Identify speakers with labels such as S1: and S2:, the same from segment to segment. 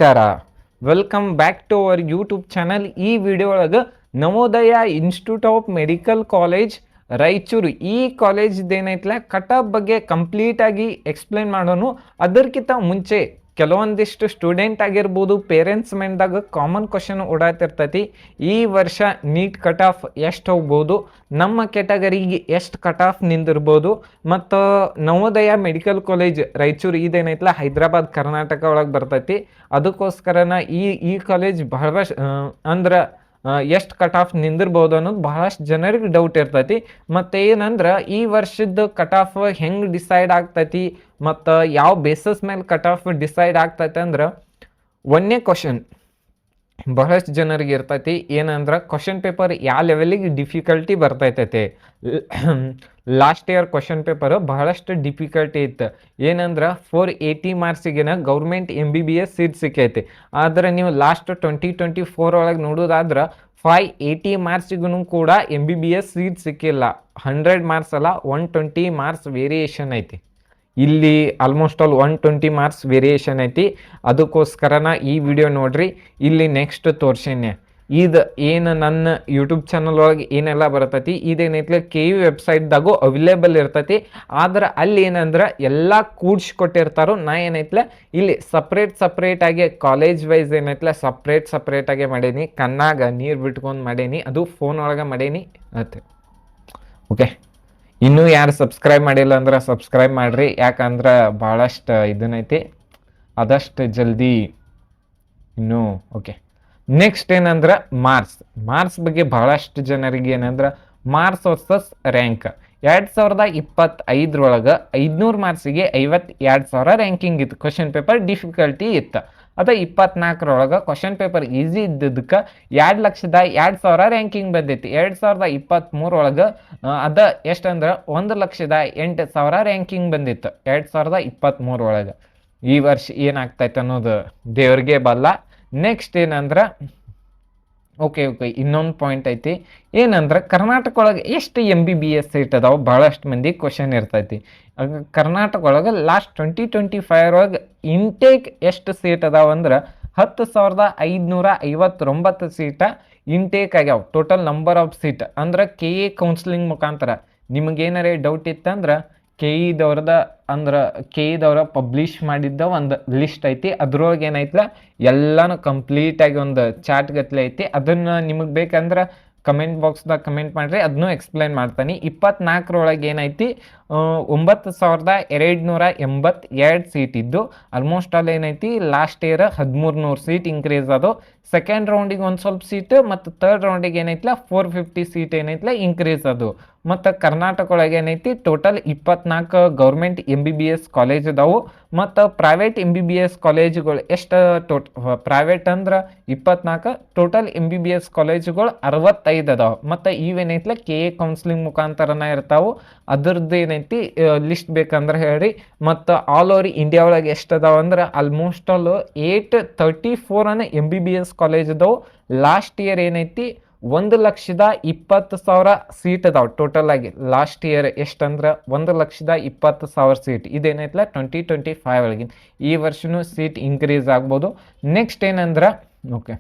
S1: ನಮಸ್ಕಾರ. Welcome back to our YouTube channel. ಈ video ಒಳಗೆ Navodaya institute of medical college Raichur ಈ ಕಾಲೇಜ್ದು ಏನೈತಲ್ಲ ಕಟಪ್ ಬಗ್ಗೆ ಕಂಪ್ಲೀಟಾಗಿ ಎಕ್ಸ್ಪ್ಲೇನ್ ಮಾಡೋನು. ಅದಕ್ಕಿಂತ ಮುಂಚೆ ಕೆಲವೊಂದಿಷ್ಟು ಸ್ಟೂಡೆಂಟ್ ಆಗಿರ್ಬೋದು, ಪೇರೆಂಟ್ಸ್ ಮೈಂಡ್ದಾಗ ಕಾಮನ್ ಕ್ವಶನ್ ಓಡಾತಿರ್ತೈತಿ. ಈ ವರ್ಷ ನೀಟ್ ಕಟ್ ಆಫ್ ಎಷ್ಟು ಹೋಗ್ಬೋದು, ನಮ್ಮ ಕ್ಯಾಟಗರಿಗೆ ಎಷ್ಟು ಕಟ್ ಆಫ್ ನಿಂದಿರ್ಬೋದು, ಮತ್ತು ನವೋದಯ ಮೆಡಿಕಲ್ ಕಾಲೇಜ್ ರಾಯಚೂರು ಇದೇನೈತಲ್ಲ ಹೈದ್ರಾಬಾದ್ ಕರ್ನಾಟಕ ಒಳಗೆ ಬರ್ತೈತಿ. ಅದಕ್ಕೋಸ್ಕರನ ಈ ಕಾಲೇಜ್ ಬಹಳ ಅಂದ್ರೆ ಎಷ್ಟು ಕಟ್ ಆಫ್ ನಿಂದಿರ್ಬೋದು ಅನ್ನೋದು ಬಹಳಷ್ಟು ಜನರಿಗೆ ಡೌಟ್ ಇರ್ತೈತಿ. ಮತ್ತು ಏನಂದ್ರೆ ಈ ವರ್ಷದ ಕಟ್ ಆಫ್ ಹೆಂಗೆ ಡಿಸೈಡ್ ಆಗ್ತೈತಿ ಮತ್ತು ಯಾವ ಬೇಸಸ್ ಮೇಲೆ ಕಟ್ ಆಫ್ ಡಿಸೈಡ್ ಆಗ್ತೈತೆ ಅಂದ್ರೆ, ಒಂದನೇ ಕ್ವಶನ್ ಬಹಳಷ್ಟು ಜನರಿಗೆ ಇರ್ತೈತಿ. ಏನಂದ್ರೆ ಕ್ವಶನ್ ಪೇಪರ್ ಯಾವ ಲೆವೆಲಿಗೆ ಡಿಫಿಕಲ್ಟಿ ಬರ್ತೈತೈತೆ. ಲಾಸ್ಟ್ ಇಯರ್ ಕ್ವಶನ್ ಪೇಪರ್ ಬಹಳಷ್ಟು ಡಿಫಿಕಲ್ಟಿ ಇತ್ತು. ಏನಂದ್ರೆ 480 ಮಾರ್ಕ್ಸಿಗೆನ ಗೌರ್ಮೆಂಟ್ MBBS ಸೀಟ್ ಸಿಕ್ಕೈತಿ. ಆದರೆ ನೀವು ಲಾಸ್ಟ್ 2024 ಒಳಗೆ ನೋಡೋದಾದ್ರೆ 580 ಮಾರ್ಕ್ಸಿಗೂ ಕೂಡ MBBS ಸೀಟ್ ಸಿಕ್ಕಿಲ್ಲ. 100 ಮಾರ್ಕ್ಸ್ ಅಲ್ಲ, 120 ಮಾರ್ಕ್ಸ್ ವೇರಿಯೇಷನ್ ಐತಿ. ಇಲ್ಲಿ ಆಲ್ಮೋಸ್ಟ್ ಆಲ್ 120 ಮಾರ್ಕ್ಸ್ ವೇರಿಯೇಷನ್ ಐತಿ. ಅದಕ್ಕೋಸ್ಕರನ ಈ ವಿಡಿಯೋ ನೋಡ್ರಿ. ಇಲ್ಲಿ ನೆಕ್ಸ್ಟ್ ತೋರ್ಸೇನೆ ಇದು ಏನು ನನ್ನ ಯೂಟ್ಯೂಬ್ ಚಾನಲ್ ಒಳಗೆ ಏನೆಲ್ಲ ಬರ್ತೈತಿ ಇದೇನೈತ್ಲೆ KU ವೆಬ್ಸೈಟ್ದಾಗೂ ಅವೈಲೇಬಲ್ ಇರ್ತೈತಿ. ಆದ್ರೆ ಅಲ್ಲಿ ಏನಂದ್ರೆ ಎಲ್ಲ ಕೂಡ್ಸ್ಕೊಟ್ಟಿರ್ತಾರೋ. ನಾ ಏನೈತ್ಲೆ ಇಲ್ಲಿ ಸಪ್ರೇಟಾಗಿ ಕಾಲೇಜ್ ವೈಸ್ ಏನೈತ್ಲೆ ಸಪ್ರೇಟಾಗಿ ಮಾಡೀನಿ. ಕಣ್ಣಾಗ ನೀರು ಬಿಟ್ಕೊಂಡು ಮಾಡೀನಿ, ಅದು ಫೋನ್ ಒಳಗೆ ಮಾಡೀನಿ ಅತ್ತೆ. ಓಕೆ, ಇನ್ನೂ ಯಾರು ಸಬ್ಸ್ಕ್ರೈಬ್ ಮಾಡಿಲ್ಲ ಅಂದ್ರೆ ಸಬ್ಸ್ಕ್ರೈಬ್ ಮಾಡಿರಿ. ಯಾಕಂದ್ರೆ ಭಾಳಷ್ಟು ಇದನ್ನೈತಿ, ಆದಷ್ಟು ಜಲ್ದಿ ಇನ್ನೂ. ಓಕೆ, ನೆಕ್ಸ್ಟ್ ಏನಂದ್ರೆ ಮಾರ್ಕ್ಸ್ ಬಗ್ಗೆ ಭಾಳಷ್ಟು ಜನರಿಗೆ ಏನಂದ್ರೆ ಮಾರ್ಕ್ಸ್ ವರ್ಸಸ್ ರ್ಯಾಂಕ್ 2025 ಒಳಗೆ 500 ಮಾರ್ಕ್ಸಿಗೆ 52,000 ರ್ಯಾಂಕಿಂಗ್ ಇತ್ತು. ಕ್ವಶನ್ ಪೇಪರ್ ಡಿಫಿಕಲ್ಟಿ ಇತ್ತು. ಅದ 24 ಕ್ವಶನ್ ಪೇಪರ್ ಈಸಿ ಇದ್ದದಕ್ಕೆ 2,02,000 ರ್ಯಾಂಕಿಂಗ್ ಬಂದೈತಿ. 2023 ಒಳಗೆ ಅದ ಎಷ್ಟಂದ್ರೆ 1,08,000 ರ್ಯಾಂಕಿಂಗ್ ಬಂದಿತ್ತು 2023 ಒಳಗೆ. ಈ ವರ್ಷ ಏನಾಗ್ತೈತೆ ಅನ್ನೋದು ದೇವ್ರಿಗೆ ಬಲ್ಲ. ನೆಕ್ಸ್ಟ್ ಏನಂದ್ರೆ ಓಕೆ ಇನ್ನೊಂದು ಪಾಯಿಂಟ್ ಐತಿ. ಏನಂದ್ರೆ ಕರ್ನಾಟಕ ಒಳಗೆ ಎಷ್ಟು MBBS ಸೀಟ್ ಅದಾವೆ, ಭಾಳಷ್ಟು ಮಂದಿ ಕ್ವಶನ್ ಇರ್ತೈತಿ. ಕರ್ನಾಟಕ ಒಳಗೆ ಲಾಸ್ಟ್ 2025 ಒಳಗೆ ಇಂಟೇಕ್ ಎಷ್ಟು ಸೀಟ್ ಅದಾವ ಅಂದ್ರೆ 10,559 ಸೀಟ ಇಂಟೇಕ್ ಆಗ್ಯಾವ. ಟೋಟಲ್ ನಂಬರ್ ಆಫ್ ಸೀಟ್ ಅಂದ್ರೆ KA ಕೌನ್ಸಿಲಿಂಗ್ ಮುಖಾಂತರ. ನಿಮಗೇನಾರೇ ಡೌಟ್ ಇತ್ತಂದ್ರೆ KEದವ್ರ ಪಬ್ಲಿಷ್ ಮಾಡಿದ್ದ ಒಂದು ಲಿಸ್ಟ್ ಐತಿ. ಅದ್ರೊಳಗೆ ಏನೈತಲ್ಲ ಎಲ್ಲಾನು ಕಂಪ್ಲೀಟಾಗಿ ಒಂದು ಚಾರ್ಟ್ ಗತ್ಲೆ ಐತಿ. ಅದನ್ನು ನಿಮಗೆ ಬೇಕಂದ್ರೆ ಕಮೆಂಟ್ ಬಾಕ್ಸ್ದಾಗ ಕಮೆಂಟ್ ಮಾಡಿರಿ, ಅದನ್ನೂ ಎಕ್ಸ್ಪ್ಲೈನ್ ಮಾಡ್ತಾನೆ. 24 ಏನೈತಿ 9,282 ಸೀಟ್ ಇದ್ದು ಆಲ್ಮೋಸ್ಟ್ ಆಲ್ ಏನೈತಿ ಲಾಸ್ಟ್ ಇಯರ್ 1,300 ಸೀಟ್ ಇನ್ಕ್ರೀಸ್ ಅದು. ಸೆಕೆಂಡ್ ರೌಂಡಿಗೆ ಒಂದು ಸ್ವಲ್ಪ ಸೀಟ್ ಮತ್ತು ಥರ್ಡ್ ರೌಂಡಿಗೆ ಏನೈತಿಲ್ಲ 450 ಸೀಟ್ ಏನೈತಿಲ್ಲ ಇನ್ಕ್ರೀಸ್ ಅದು. ಮತ್ತು ಕರ್ನಾಟಕ ಒಳಗೆ ಏನೈತಿ ಟೋಟಲ್ 24 ಗೌರ್ಮೆಂಟ್ MBBS ಕಾಲೇಜ್ ಅದಾವು. ಮತ್ತು ಪ್ರೈವೇಟ್ MBBS ಕಾಲೇಜುಗಳು ಎಷ್ಟು ಪ್ರೈವೇಟ್ ಅಂದ್ರೆ 24, ಟೋಟಲ್ MBBS ಕಾಲೇಜುಗಳು 65 ಅದಾವೆ. ಮತ್ತು ಇವೇನೈತಿಲ್ಲ KA ಕೌನ್ಸಿಲಿಂಗ್ ಮುಖಾಂತರನ ಇರ್ತಾವೆ. ಅದ್ರದ್ದು ಏನೈತಿ ಲಿಸ್ಟ್ ಬೇಕಂದ್ರೆ ಹೇಳ್ರಿ. ಮತ್ತು ಆಲ್ ಓವರ್ ಇಂಡಿಯಾ ಒಳಗೆ ಎಷ್ಟು ಅದಾವೆ ಅಂದ್ರೆ ಆಲ್ಮೋಸ್ಟ್ ಆಲ್ 834 MBBS ಕಾಲೇಜ್ ಅದಾವೆ. ಲಾಸ್ಟ್ ಇಯರ್ ಏನೈತಿ 1,20,000 ಸೀಟ್ ಅದಾವೆ ಟೋಟಲ್ ಆಗಿ. ಲಾಸ್ಟ್ ಇಯರ್ ಎಷ್ಟಂದ್ರೆ 1,20,000 ಸೀಟ್. ಇದೇನೈತಲ್ಲ 2025 ಒಳಗಿನ. ಈ ವರ್ಷನೂ ಸೀಟ್ ಇನ್ಕ್ರೀಸ್ ಆಗ್ಬೋದು. ನೆಕ್ಸ್ಟ್ ಏನಂದ್ರೆ ಓಕೆ,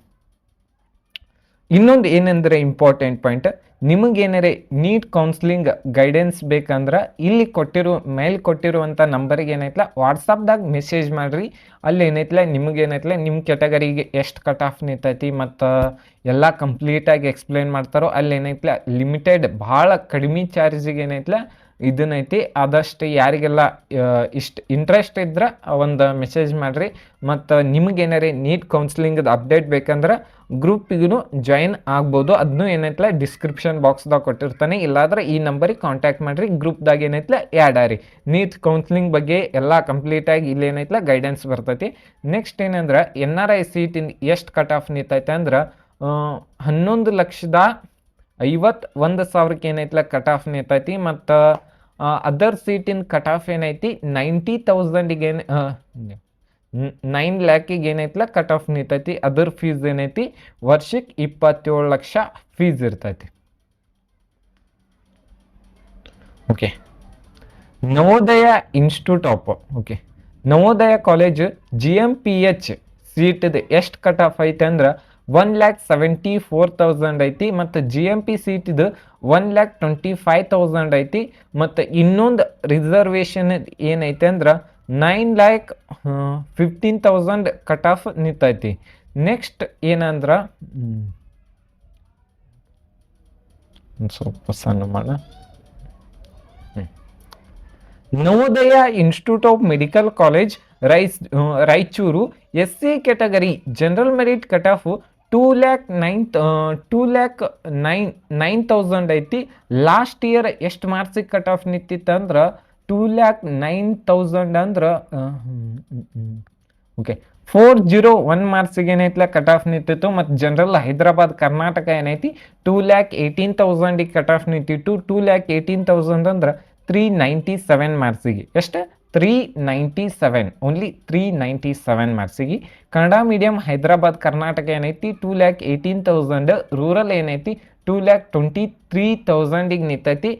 S1: ಇನ್ನೊಂದು ಏನಂದ್ರೆ ಇಂಪಾರ್ಟೆಂಟ್ ಪಾಯಿಂಟ್, ನಿಮಗೇನಾರೇ ನೀಟ್ ಕೌನ್ಸಿಲಿಂಗ್ ಗೈಡೆನ್ಸ್ ಬೇಕಂದ್ರೆ ಇಲ್ಲಿ ಕೊಟ್ಟಿರುವಂಥ ನಂಬರಿಗೆ ಏನೈತಲ್ಲ ವಾಟ್ಸಪ್ದಾಗ ಮೆಸೇಜ್ ಮಾಡಿರಿ. ಅಲ್ಲಿ ಏನೈತಲ್ಲ ನಿಮಗೇನೈತಲ್ಲ ನಿಮ್ಮ ಕ್ಯಾಟಗರಿಗೆ ಎಷ್ಟು ಕಟ್ ಆಫ್ ನಿಂತೈತಿ ಮತ್ತು ಎಲ್ಲ ಕಂಪ್ಲೀಟಾಗಿ ಎಕ್ಸ್ಪ್ಲೇನ್ ಮಾಡ್ತಾರೋ. ಅಲ್ಲಿ ಏನೈತಲ್ಲ ಲಿಮಿಟೆಡ್ ಭಾಳ ಕಡಿಮೆ ಚಾರ್ಜಿಗೆ ಏನೈತಲ್ಲ ಇದನ್ನೈತಿ. ಆದಷ್ಟು ಯಾರಿಗೆಲ್ಲ ಇಷ್ಟು ಇಂಟ್ರೆಸ್ಟ್ ಇದ್ರೆ ಒಂದು ಮೆಸೇಜ್ ಮಾಡಿರಿ. ಮತ್ತು ನಿಮಗೇನಾರೇ ನೀಟ್ ಕೌನ್ಸಿಲಿಂಗ್ದು ಅಪ್ಡೇಟ್ ಬೇಕಂದ್ರೆ ಗ್ರೂಪಿಗೂ ಜಾಯಿನ್ ಆಗ್ಬೋದು. ಅದನ್ನೂ ಏನೈತಲ್ಲ ಡಿಸ್ಕ್ರಿಪ್ಷನ್ ಬಾಕ್ಸ್ದಾಗ ಕೊಟ್ಟಿರ್ತಾನೆ. ಇಲ್ಲಾಂದ್ರೆ ಈ ನಂಬರಿಗೆ ಕಾಂಟ್ಯಾಕ್ಟ್ ಮಾಡಿರಿ, ಗ್ರೂಪ್ದಾಗ ಏನೈತಲ್ಲ ಆ್ಯಡ್ ಆರಿ. ನೀಟ್ ಕೌನ್ಸಿಲಿಂಗ್ ಬಗ್ಗೆ ಎಲ್ಲ ಕಂಪ್ಲೀಟಾಗಿ ಇಲ್ಲಿ ಏನೈತಲ್ಲ ಗೈಡೆನ್ಸ್ ಬರ್ತೈತಿ. ನೆಕ್ಸ್ಟ್ ಏನಂದ್ರೆ NRI ಸೀಟಿಂದ ಎಷ್ಟು ಕಟ್ ಆಫ್ ನಿಂತೈತೆ ಅಂದ್ರೆ 11,51,000 ಏನೈತಲ್ಲ ಕಟ್ ಆಫ್ ನಿಂತೈತಿ. ಮತ್ತು ಅದರ್ ಸೀಟಿನ ಕಟ್ ಆಫ್ ಏನೈತಿ 90,000ಗೆ 9 ಲ್ಯಾಕಿಗೆ ಏನೈತಲ್ಲ ಕಟ್ ಆಫ್ ನಿಂತೈತಿ. ಅದರ್ ಫೀಸ್ ಏನೈತಿ ವರ್ಷಕ್ಕೆ 27 ಲಕ್ಷ ಫೀಸ್ ಇರ್ತೈತಿ. Okay, Navodaya institute of Navodaya college GMPH ಸೀಟ್ದು ಎಷ್ಟು ಕಟ್ ಆಫ್ ಐತೆ ಅಂದ್ರೆ 1,74,000 ಐತಿ. ಮತ್ತು GMP ಸೀಟಿದು 1,25,000 ಐತಿ. ಮತ್ತು ಇನ್ನೊಂದು ರಿಸರ್ವೇಷನ್ ಏನೈತೆ ಅಂದ್ರೆ 9,15,000 ಕಟ್ ಆಫ್ ನಿಂತೈತಿ. ನೆಕ್ಸ್ಟ್ ಏನಂದ್ರೆ ಸ್ವಲ್ಪ ಸಣ್ಣ ಮಾಡ Navodaya institute of medical college Raichur SC category general merit cut off 2,09,000 ಐತಿ. ಲಾಸ್ಟ್ ಇಯರ್ ಎಷ್ಟು ಮಾರ್ಕ್ಸಿಗೆ ಕಟ್ ಆಫ್ ನಿಂತಿತ್ತು ಅಂದ್ರೆ 2,09,000 ಅಂದ್ರೆ ಓಕೆ 401 ಮಾರ್ಕ್ಸಿಗೆ ಏನೈತಿಲ್ಲ ಕಟ್ ಆಫ್ ನಿಂತಿತ್ತು. ಮತ್ತು ಜನರಲ್ ಹೈದರಾಬಾದ್ ಕರ್ನಾಟಕ ಏನೈತಿ 2,18,000 ಕಟ್ ಆಫ್ ನಿಂತಿತ್ತು. 2,18,000 ಅಂದ್ರೆ 397 ಮಾರ್ಕ್ಸಿಗೆ. ಎಷ್ಟು? 397, ಓನ್ಲಿ 397 ಮಾರ್ಕ್ಸಿಗೆ. ಕನ್ನಡ ಮೀಡಿಯಂ ಹೈದರಾಬಾದ್ ಕರ್ನಾಟಕ ಏನೈತಿ 2,18,000. ರೂರಲ್ ಏನೈತಿ 2,23,000 ನಿಂತೈತಿ.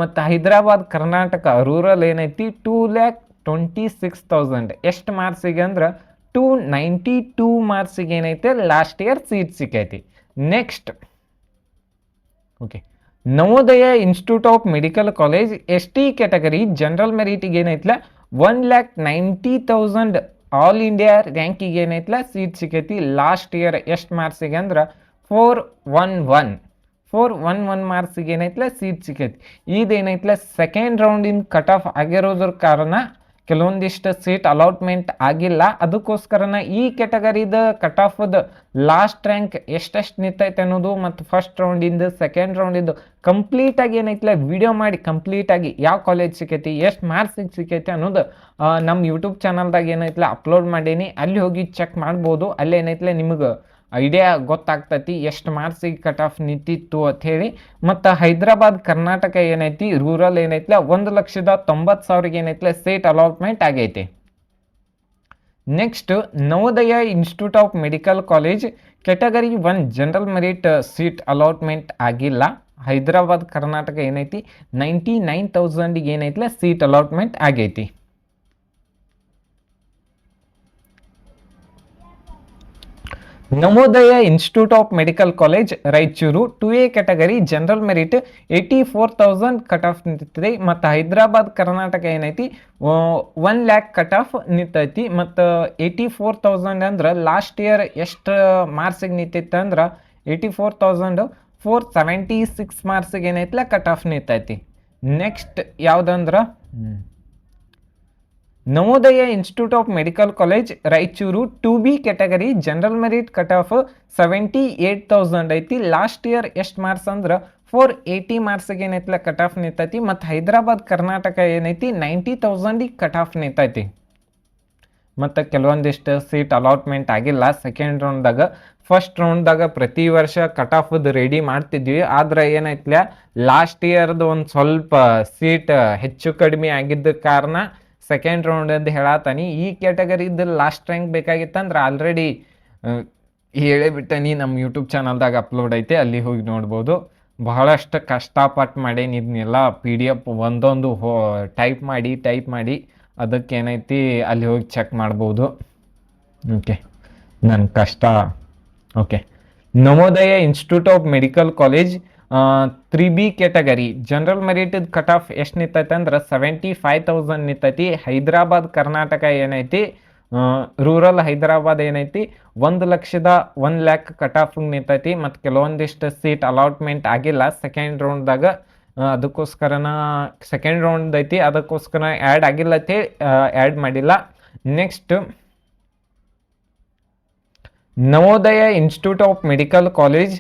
S1: ಮತ್ತು ಹೈದರಾಬಾದ್ ಕರ್ನಾಟಕ ರೂರಲ್ ಏನೈತಿ 2,26,000. ಎಷ್ಟು ಮಾರ್ಕ್ಸಿಗೆ ಅಂದ್ರೆ 292 ಮಾರ್ಕ್ಸಿಗೆ ಏನೈತೆ ಲಾಸ್ಟ್ ಇಯರ್ ಸೀಟ್ ಸಿಕ್ಕೈತಿ. Next okay Navodaya institute of medical college ST category general ಮೆರಿಟಿಗೆ ಏನೈತಿಲ್ಲ 1,90,000 ಆಲ್ ಇಂಡಿಯಾ ರ್ಯಾಂಕಿಗೆ ಏನೈತಿಲ್ಲ ಸೀಟ್ ಸಿಕ್ಕೈತಿ. ಲಾಸ್ಟ್ ಇಯರ್ ಎಷ್ಟು ಮಾರ್ಕ್ಸಿಗೆ ಅಂದ್ರೆ 411 ಮಾರ್ಕ್ಸಿಗೆ ಏನೈತಿಲ್ಲ ಸೀಟ್ ಸಿಕ್ಕೈತಿ. ಇದೇನೈತಿಲ್ಲ ಸೆಕೆಂಡ್ ರೌಂಡಿನ ಕಟ್ ಆಫ್ ಆಗಿರೋದ್ರ ಕಾರಣ ಕೆಲವೊಂದಿಷ್ಟು ಸೀಟ್ ಅಲಾಟ್ಮೆಂಟ್ ಆಗಿಲ್ಲ. ಅದಕ್ಕೋಸ್ಕರನ ಈ ಕ್ಯಾಟಗರಿದ ಕಟ್ ಆಫ್ದ ಲಾಸ್ಟ್ ರ್ಯಾಂಕ್ ಎಷ್ಟೆಷ್ಟು ನಿಂತೈತೆ ಅನ್ನೋದು ಮತ್ತು ಫಸ್ಟ್ ರೌಂಡಿಂದ ಸೆಕೆಂಡ್ ರೌಂಡಿಂದು ಕಂಪ್ಲೀಟಾಗಿ ಏನೈತಿಲ್ಲ ವಿಡಿಯೋ ಮಾಡಿ ಕಂಪ್ಲೀಟಾಗಿ ಯಾವ ಕಾಲೇಜ್ ಸಿಕ್ಕೈತಿ ಎಷ್ಟು ಮಾರ್ಕ್ಸಿಗೆ ಸಿಕ್ಕೈತಿ ಅನ್ನೋದು ನಮ್ಮ ಯೂಟ್ಯೂಬ್ ಚಾನಲ್ದಾಗ ಏನೈತಿಲ್ಲ ಅಪ್ಲೋಡ್ ಮಾಡೀನಿ. ಅಲ್ಲಿ ಹೋಗಿ ಚೆಕ್ ಮಾಡ್ಬೋದು. ಅಲ್ಲಿ ಏನೈತಿಲ್ಲ ನಿಮಗೆ ಐಡಿಯಾ ಗೊತ್ತಾಗ್ತೈತಿ ಎಷ್ಟು ಮಾರ್ಕ್ಸಿಗೆ ಕಟ್ ಆಫ್ ನಿಂತಿತ್ತು ಅಂಥೇಳಿ. ಮತ್ತು ಹೈದರಾಬಾದ್ ಕರ್ನಾಟಕ ಏನೈತಿ ರೂರಲ್ ಏನೈತಿಲ್ಲ 1,90,000 ಏನೈತಿಲ್ಲ ಸೀಟ್ ಅಲಾಟ್ಮೆಂಟ್ ಆಗೈತಿ. Next Navodaya institute of medical college category 1 general merit seat allotment ಆಗಿಲ್ಲ. ಹೈದರಾಬಾದ್ ಕರ್ನಾಟಕ ಏನೈತಿ 99,000 ಏನೈತಿಲ್ಲ ಸೀಟ್ ಅಲಾಟ್ಮೆಂಟ್ ಆಗೈತಿ. Navodaya institute of medical college Raichur 2A category general merit 84,000 cut off ನಿಂತಿದೆ. ಮತ್ತು ಹೈದರಾಬಾದ್ ಕರ್ನಾಟಕ ಏನೈತಿ 1,00,000 ಕಟ್ ಆಫ್ ನಿಂತೈತಿ. ಮತ್ತು 84,000 ಅಂದ್ರೆ ಲಾಸ್ಟ್ ಇಯರ್ ಎಷ್ಟು ಮಾರ್ಕ್ಸಿಗೆ ನಿಂತಿತ್ತು ಅಂದ್ರೆ 84,476 ಮಾರ್ಕ್ಸಿಗೆ ಏನೈತಿಲ್ಲ ಕಟ್ ಆಫ್ ನಿಂತೈತಿ. ನೆಕ್ಸ್ಟ್ ಯಾವುದಂದ್ರೆ Navodaya institute of medical college Raichur 2B category general merit cut off 78,000 ಐತಿ. ಲಾಸ್ಟ್ ಇಯರ್ ಎಷ್ಟು ಮಾರ್ಕ್ಸ್ ಅಂದ್ರೆ 480 ಮಾರ್ಕ್ಸಿಗೆ ಏನೈತಿಲ್ಲ ಕಟ್ ಆಫ್ ನಿಂತೈತಿ. ಮತ್ತು ಹೈದರಾಬಾದ್ ಕರ್ನಾಟಕ ಏನೈತಿ 90,000 ಕಟ್ ಆಫ್ ನಿಂತೈತಿ. ಮತ್ತು ಕೆಲವೊಂದಿಷ್ಟು ಸೀಟ್ ಅಲಾಟ್ಮೆಂಟ್ ಆಗಿಲ್ಲ ಸೆಕೆಂಡ್ ರೌಂಡ್ದಾಗ. ಫಸ್ಟ್ ರೌಂಡ್ದಾಗ ಪ್ರತಿ ವರ್ಷ ಕಟ್ ಆಫ್ದು ರೆಡಿ ಮಾಡ್ತಿದ್ವಿ. ಆದ್ರೆ ಏನೈತಿಲ್ಲ ಲಾಸ್ಟ್ ಇಯರ್ದು ಒಂದು ಸ್ವಲ್ಪ ಸೀಟ್ ಹೆಚ್ಚು ಕಡಿಮೆ ಆಗಿದ್ದ ಕಾರಣ ಸೆಕೆಂಡ್ ರೌಂಡ್ ಅಂತ ಹೇಳತ್ತಾನಿ. ಈ ಕ್ಯಾಟಗರಿದು ಲಾಸ್ಟ್ ರ್ಯಾಂಕ್ ಬೇಕಾಗಿತ್ತಂದ್ರೆ ಆಲ್ರೆಡಿ ಹೇಳಿಬಿಟ್ಟನಿ, ನಮ್ಮ ಯೂಟ್ಯೂಬ್ ಚಾನಲ್ದಾಗ ಅಪ್ಲೋಡ್ ಐತೆ, ಅಲ್ಲಿ ಹೋಗಿ ನೋಡ್ಬೋದು. ಬಹಳಷ್ಟು ಕಷ್ಟಪಟ್ಟು ಮಾಡೇನಿ ಇದನ್ನೆಲ್ಲ PDF ಒಂದೊಂದು ಟೈಪ್ ಮಾಡಿ ಅದಕ್ಕೇನೈತಿ ಅಲ್ಲಿ ಹೋಗಿ ಚೆಕ್ ಮಾಡ್ಬೋದು. ಓಕೆ ನನ್ನ ಕಷ್ಟ. Okay Navodaya institute of medical college 3B category general merit cut off ಎಷ್ಟು ನಿಂತೈತೆ ಅಂದ್ರೆ 75,000 ನಿಂತೈತಿ. ಹೈದರಾಬಾದ್ ಕರ್ನಾಟಕ ಏನೈತಿ ರೂರಲ್ ಹೈದರಾಬಾದ್ ಏನೈತಿ 1,00,000 ಕಟ್ ಆಫ್ ನಿಂತೈತಿ. ಮತ್ತು ಕೆಲವೊಂದಿಷ್ಟು ಸೀಟ್ ಅಲಾಟ್ಮೆಂಟ್ ಆಗಿಲ್ಲ ಸೆಕೆಂಡ್ ರೌಂಡ್ದಾಗ. ಅದಕ್ಕೋಸ್ಕರನ ಸೆಕೆಂಡ್ ರೌಂಡ್ ಐತಿ, ಅದಕ್ಕೋಸ್ಕರ ಆ್ಯಡ್ ಆಗಿಲ್ಲತ್ತೆ, ಆ್ಯಡ್ ಮಾಡಿಲ್ಲ. Next Navodaya institute of medical college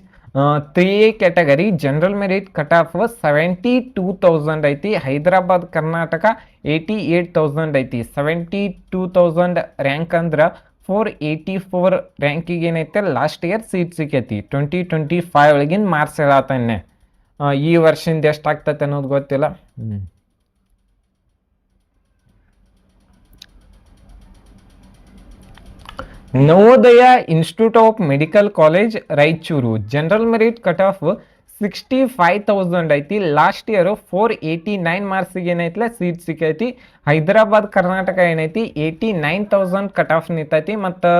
S1: 3A category general merit cut off 72,000 ಐತಿ. ಹೈದರಾಬಾದ್ ಕರ್ನಾಟಕ 88,000 ಐತಿ. 72,000 ರ್ಯಾಂಕ್ ಅಂದ್ರೆ 484 ರ್ಯಾಂಕಿಗೆ ಏನೈತೆ ಲಾಸ್ಟ್ ಇಯರ್ ಸೀಟ್ ಸಿಕ್ಕೈತಿ. 2025 ಒಳಗಿನ ಮಾರ್ಕ್ಸ್ ಹೇಳತ್ತಾನೆ. ಈ ವರ್ಷದಿಂದ ಎಷ್ಟಾಗ್ತೈತೆ ಅನ್ನೋದು ಗೊತ್ತಿಲ್ಲ. Navodaya institute of medical college Raichur general merit cut off 65,000 ಐತಿ. ಲಾಸ್ಟ್ ಇಯರ್ 489 ಮಾರ್ಕ್ಸಿಗೆ ಏನೈತಿಲ್ಲ ಸೀಟ್ ಸಿಕ್ಕೈತಿ. ಹೈದರಾಬಾದ್ ಕರ್ನಾಟಕ ಏನೈತಿ 89,000 ಕಟ್ ಆಫ್ ನಿಂತೈತಿ. ಮತ್ತು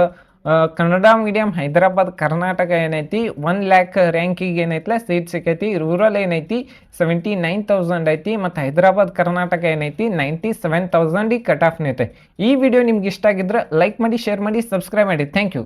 S1: ಕನ್ನಡ ಮೀಡಿಯಂ ಹೈದರಾಬಾದ್ ಕರ್ನಾಟಕ ಏನೈತಿ 1,00,000 ರ್ಯಾಂಕಿಗೆ ಏನೈತಲ್ಲ ಸೀಟ್ ಸಿಕ್ಕೈತಿ. ರೂರಲ್ ಏನೈತಿ 79,000 ಐತಿ ಮತ್ತು ಹೈದರಾಬಾದ್ ಕರ್ನಾಟಕ ಏನೈತಿ 97,000 ಕಟ್ ಆಫ್ ಐತೆ. ಈ ವಿಡಿಯೋ ನಿಮ್ಗೆ ಇಷ್ಟ ಆಗಿದ್ರೆ ಲೈಕ್ ಮಾಡಿ, ಶೇರ್ ಮಾಡಿ, ಸಬ್ಸ್ಕ್ರೈಬ್ ಮಾಡಿ. Thank you.